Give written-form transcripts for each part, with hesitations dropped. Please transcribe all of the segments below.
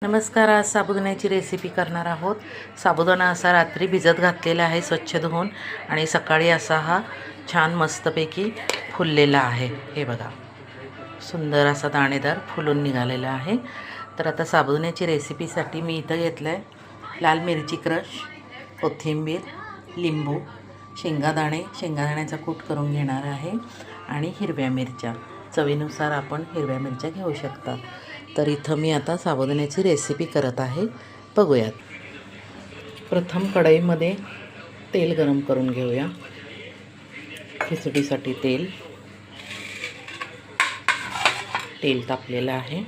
नमस्कार. आज साबुदाण्याची रेसिपी करणार आहोत. साबुदाणा असा रात्री भिजत घातलेला आहे स्वच्छ धुवून आणि सकाळी असा हा छान मस्तपैकी फुललेला आहे. हे बघा, सुंदर असा दाणेदार फुलून निघालेला आहे. तर आता साबुदाण्याची रेसिपीसाठी मी इथं घेतलं आहे लाल मिरची क्रश, कोथिंबीर, लिंबू, शेंगादाण्याचा कूट करून घेणार आहे आणि हिरव्या मिरच्या. चवीनुसार आपण हिरव्या मिरच्या घेऊ शकता. तर इथं मी आता साबुदाण्याची रेसिपी करत आहे, बघूयात. प्रथम कढईमध्ये तेल गरम करून घेऊया. खिचडीसाठी तेल तापलेलं आहे.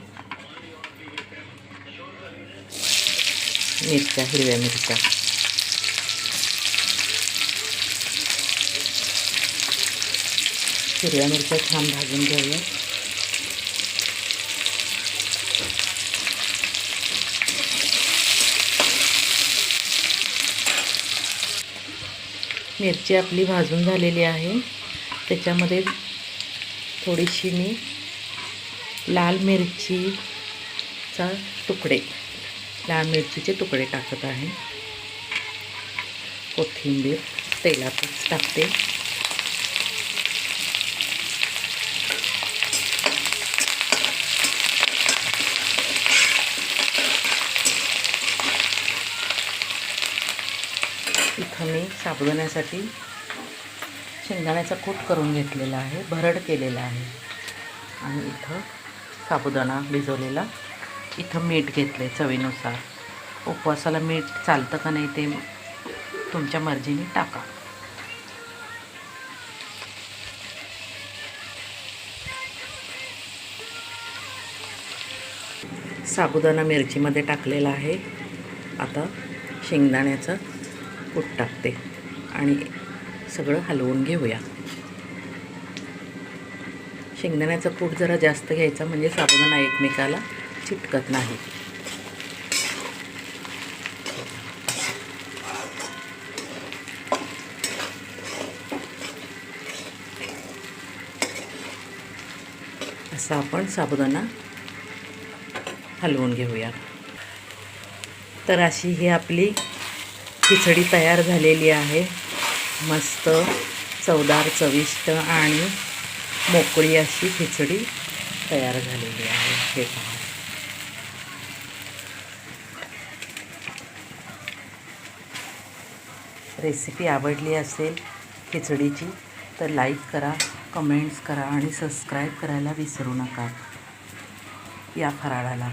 हिरव्या मिरच्या, छान भाजून घेऊया. मिरची आपली भाजून झालेली आहे. त्याच्यामध्ये थोडीशी मी लाल मिरचीचे तुकडे टाकत आहे. कोथिंबीर तेलातच टाकते. इथं मी साबुदाण्यासाठी शेंगदाण्याचा कूट करून घेतलेला आहे, भरड केलेला आहे. आणि इथं साबुदाणा भिजवलेला. इथं मीठ घेतलं आहे चवीनुसार. उपवासाला मीठ चालतं का नाही ते तुमच्या मर्जीने टाका. साबुदाणा मिरचीमध्ये टाकलेला आहे. आता शेंगदाण्याचं कूट टाकते आणि सगळं हलवून घेऊया. शेंगदाण्याचा कूट जरा जास्त घ्यायचा म्हणजे साबुदाणा एकमेकाला चिटकत नाही. असा आपण साबुदाणा हलवून घेऊया. तर अशी ही आपली खिचडी तयार झालेली आहे. मस्त चवदार, चविष्ट आणि मोकळी अशी खिचडी तयार झालेली आहे. हे पहा. रेसिपी आवडली असेल खिचडीची तर लाईक करा, कमेंट्स करा आणि सबस्क्राईब करायला विसरू नका या फराळाला.